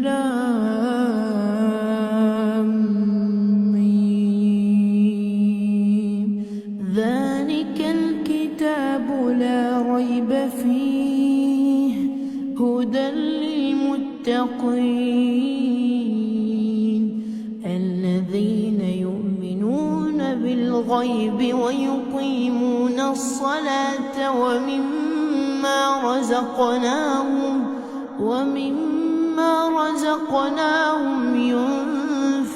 لام ميم. ذلك الكتاب لا ريب فيه هدى للمتقين الذين يؤمنون بالغيب ويقيمون الصلاة ومما رزقناهم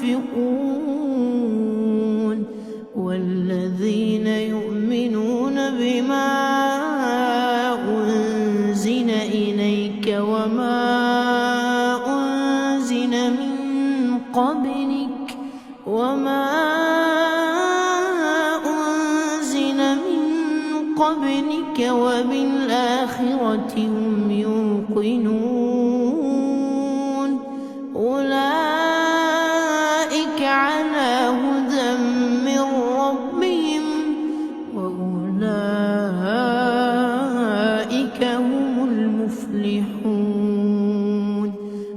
ينفقون والذين يؤمنون بما أنزل إليك وما أنزل من قبلك وبالآخرة هم يوقنون أولئك على هدى من ربهم وأولئك هم المفلحون.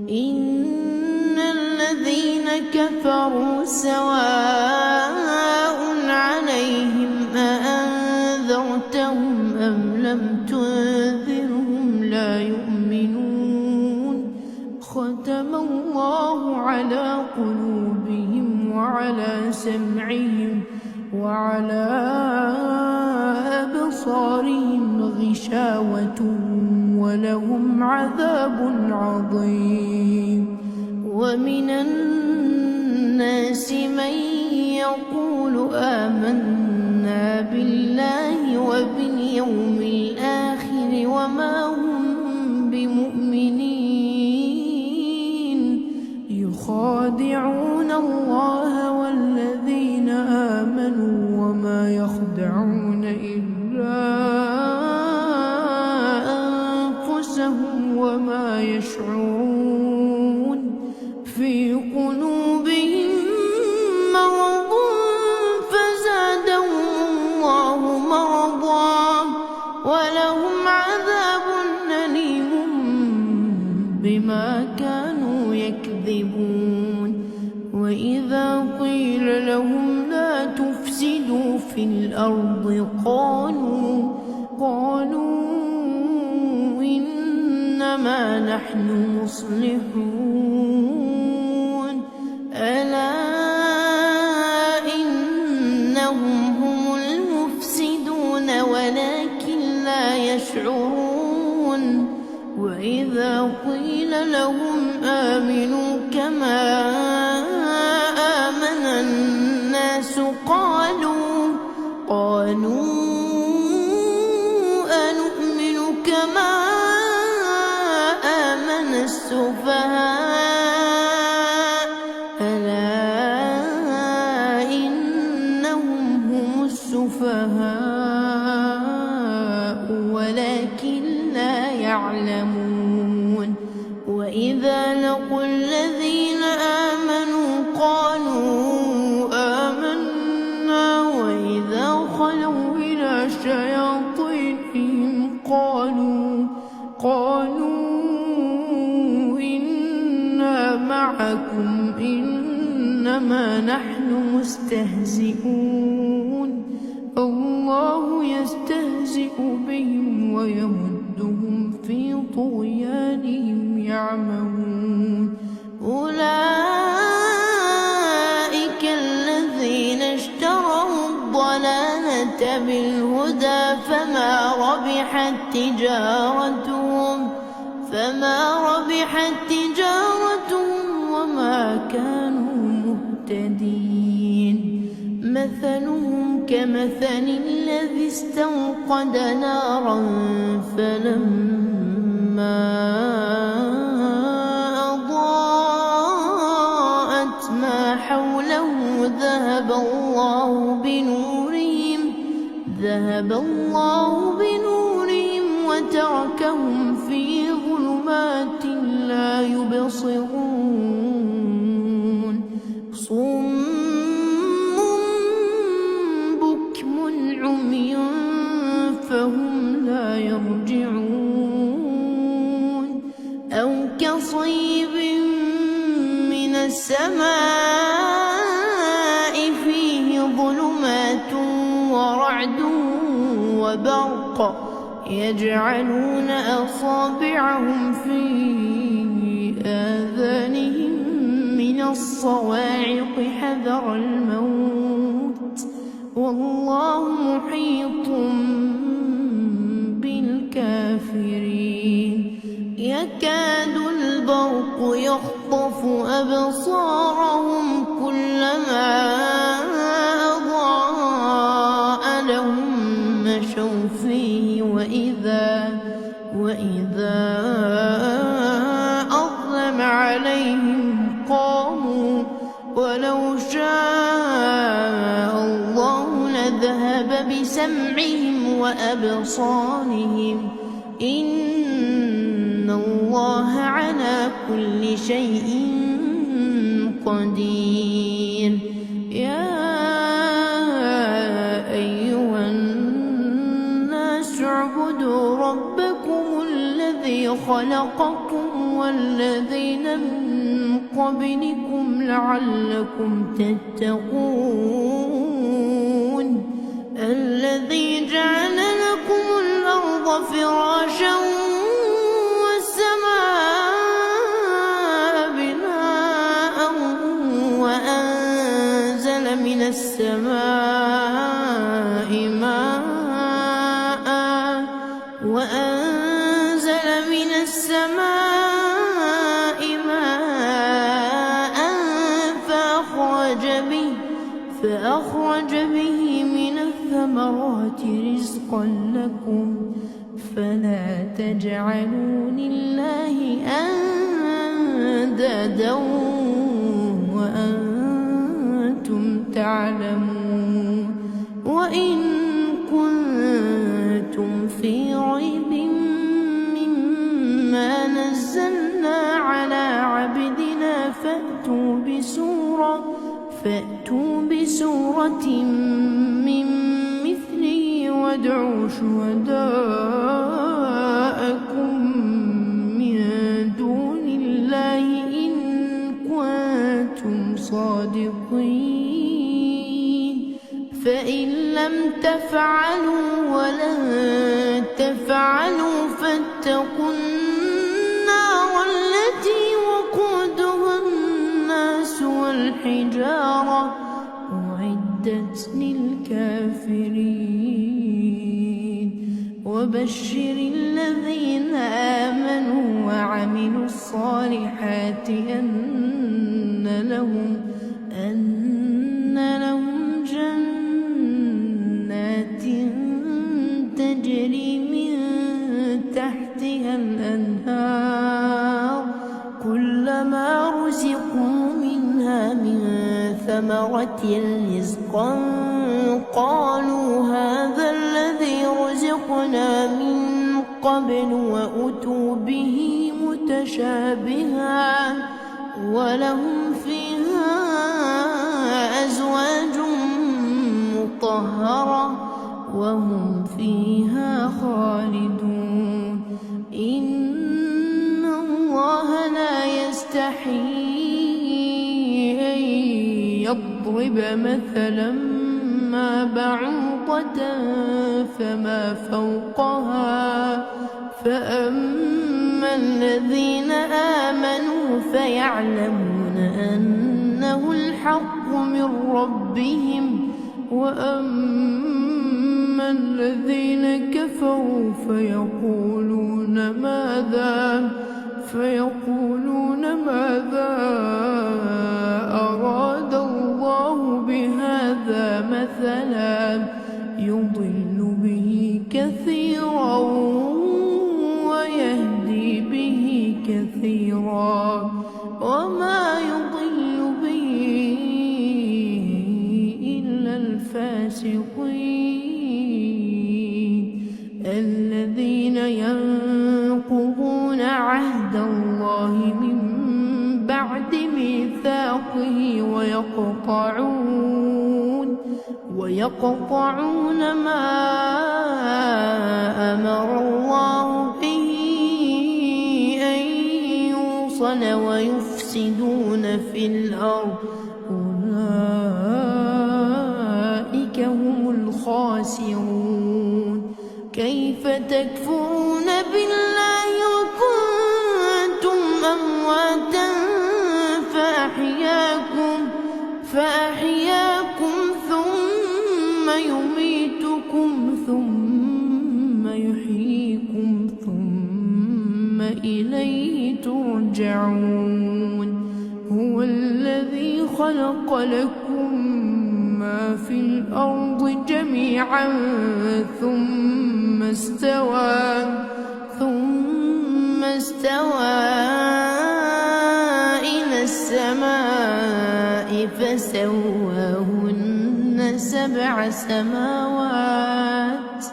إن الذين كفروا سواء عليهم أأنذرتهم أم لم تنذرهم لا يؤمنون. ختم الله على قلوبهم وعلى سمعهم وعلى أبصارهم غشاوة ولهم عذاب عظيم. ومن الناس من يقول آمنا بالله وباليوم الآخر وما هم بمؤمنين يخادعون الله والذين آمنوا وما يخدعون إلا أنفسهم وما يشعرون. في قلوبهم مرض فزادهم الله مرضا ولهم عذاب أليم بما كانوا يكذبون. وإذا قيل لهم لا تفسدوا في الأرض قالوا إنما نحن مصلحون. ألا إنهم هم المفسدون ولكن لا يشعرون. وإذا قيل لهم آمنوا كما آمن الناس قالوا أنؤمن كما آمن السفهاء ألا إنهم هم السفهاء ولكن لا يعلمون. وإذا لقوا الذين آمنوا قالوا آمنا وإذا خلوا إلى شياطينهم قالوا إنا معكم إنما نحن مستهزئون. الله يستهزئ بهم ويمدهم في طغيانهم يعمهون. أولئك الذين اشتروا الضلالة بالهدى فما ربحت تجارتهم وما كانوا مهتدين. مثلهم كمثل الذي استوقد نارا فلما أضاءت ما حوله ذهب الله بنورهم وتركهم في ظلمات لا يبصرون. صم بكم عمي فهم لا يرجعون. أو كصيب السماء فيه ظلمات ورعد وبرق يجعلون أصابعهم في آذانهم من الصواعق حذر الموت والله محيط بالكافرين يكاد البرق يخطف أبصارهم كلما أضاء لهم مشوا فيه وإذا أظلم عليهم قاموا ولو شاء الله لذهب بسمعهم وأبصارهم إن الله على كل شيء قدير يا أيها الناس اعبدوا ربكم الذي خلقكم والذين من قبلكم لعلكم تتقون الذي جعل لكم الأرض فراشا والسماء بناء وأنزل من السماء ماء فأخرج به من الثمرات رزقا لكم فلا تجعلوا لله أندادا وأنتم تعلمون وإن كنتم في ريب مما نزلنا على عبدنا فأتوا بسورة من مثله وادعوا شهداءكم من دون الله إن كنتم صادقين فإن لم تفعلوا ولن تفعلوا فاتقوا النار التي وقودها الناس والحجارة أعدت للكافرين وبشر الذين آمنوا وعملوا الصالحات أن لهم جنات تجري من تحتها الأنهار كلما رزقوا منها من ثمرة رزقا قالوا هذا الذي رزقنا من قبل وأتوا به متشابها ولهم فيها أزواج مطهرة وهم فيها خالدون إن الله لا يستحيي أن يضرب مثلا ما بعوضة فما فوقها فأما الذين آمنوا فيعلمون أنه الحق من ربهم وأما الذين كفروا فيقولون ماذا أراد الله بهذا مثلا يضل به كثيرا ويهدي به كثيرا وما يضل به إلا الفاسقين الذين ينقضون عهد الله من بعد ميثاقه ويقطعون ما أمر الله به أن يوصل ويفسدون في الأرض أولئك هم الخاسرون. كيف تكفرون بالله وكنتم أمواتا فأحياكم ثم يميتكم ثم يحييكم ثم إليه ترجعون. هو الذي خلق لكم ما في الأرض جميعا ثم استوى إلى السماء فسواهن 7 سماوات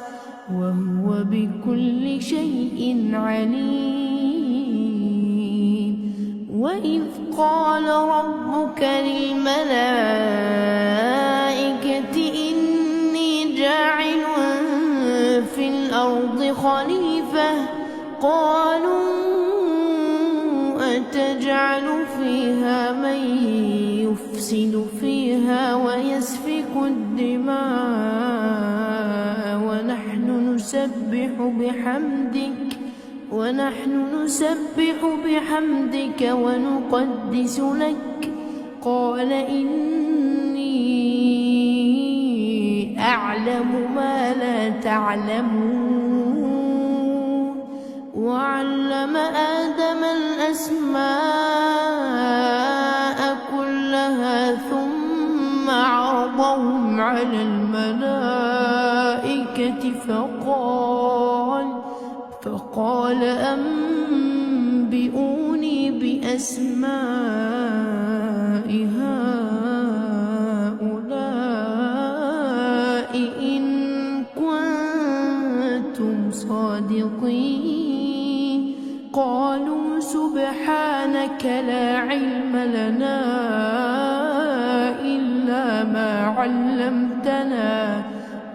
وهو بكل شيء عليم. وإذ قال ربك للملائكة إني جاعل في الأرض خليفة قالوا أتجعل فيها من يفسد فيها ويسفك الدماء ونحن نسبح بحمدك ونقدس لك قال إني أعلم ما لا تعلمون. وعلم آدم الأسماء كلها ثم عرضهم على الملائكة فقال أنبئوني بأسماء هؤلاء إن كنتم صادقين. قالوا سبحانك لا علم لنا إلا ما علمتنا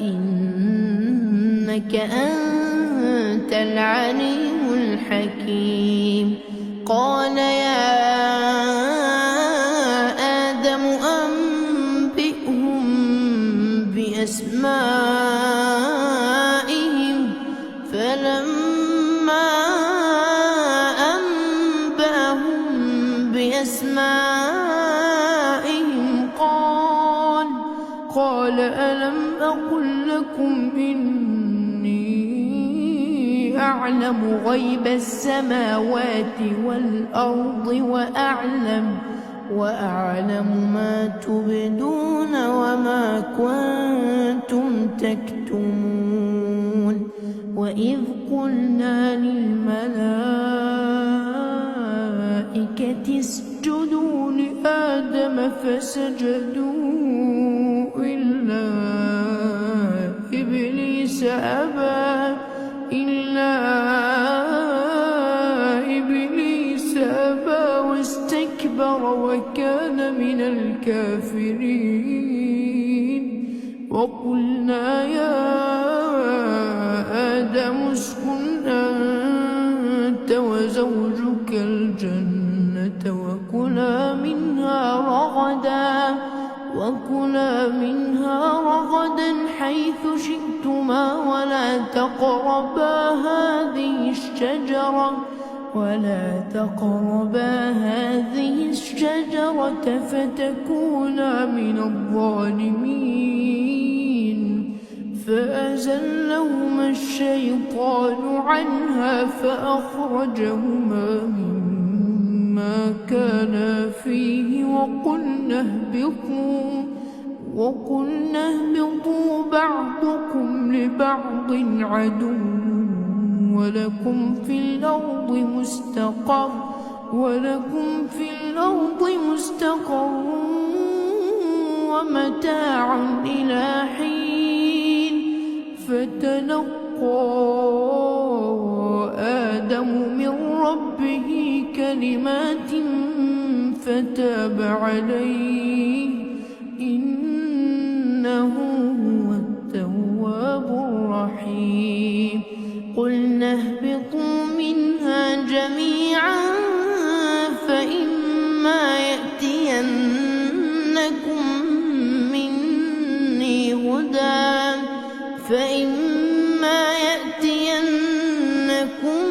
إنك أنت العليم الحكيم. قال يا آدم أنبئهم بأسمائهم فلما أنبأهم بأسمائهم قال ألم أقل لكم إني أعلم غيب السماوات والأرض وأعلم ما تبدون وما كنتم تكتمون. وإذ قلنا للملائكة اسجدوا لآدم فسجدوا إلا إبليس أبى واستكبر وكان من الكافرين. وقلنا يا آدم اسكن أنت وزوجك الجنة وكلا منها رغدا حيث شئتما ولا تقربا هذه الشجرة فتكونا من الظالمين. فأزلهما الشيطان عنها فأخرجهما مما كانا فيه وقلنا اهبطوا بعضكم لبعض عدو ولكم في الأرض مستقر ومتاع إلى حين. فتلقى آدم من ربه كلمات فتاب عليه إنه هو التواب الرحيم. قلنا اهبطوا منها جميعا فإما يأتينكم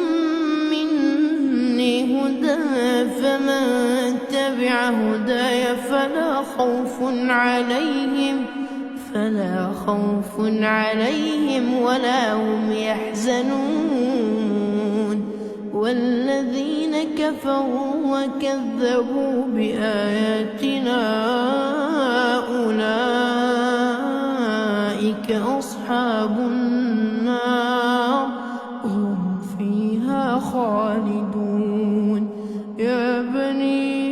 مني هدى فمن تبع هداي فلا خوف عليهم ولا هم يحزنون والذين كفروا وكذبوا بآياتنا أولئك أصحاب النار هم فيها خالدون يا بني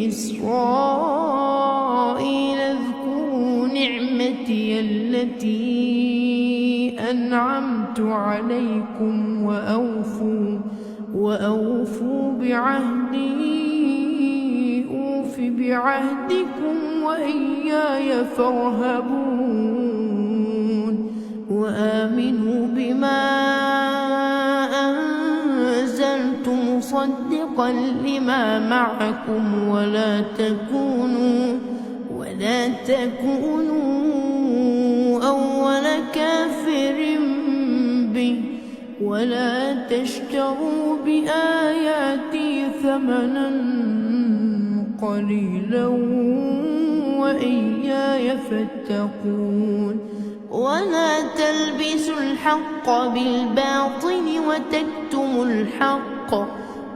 إسرائيل اذكروا نعمتي التي أنعمت عليكم وأوفوا بعهدي أوف بعهدكم وإياي فارهبون وآمنوا بما أنزلت مصدقا لما معكم ولا تكونوا أول كافر به ولا تشتروا بآياتي ثمنا قليلا وإياي فاتقون ولا تلبسوا الحق بالباطل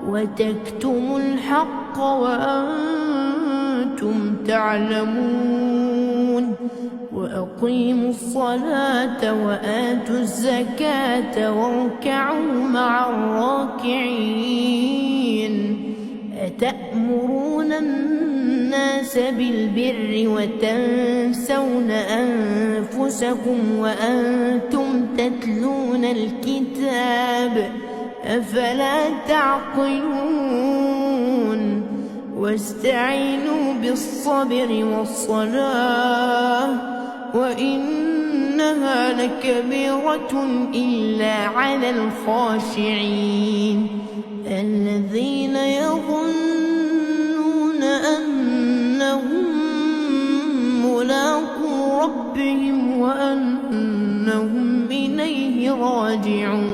وتكتموا الحق وأنتم تعلمون وأقيموا الصلاة وآتوا الزكاة واركعوا مع الراكعين أتأمرون الناس بالبر وتنسون أنفسكم وأنتم تتلون الكتاب أفلا تعقلون واستعينوا بالصبر والصلاة وإنها لكبيرة إلا على الخاشعين الذين يظنون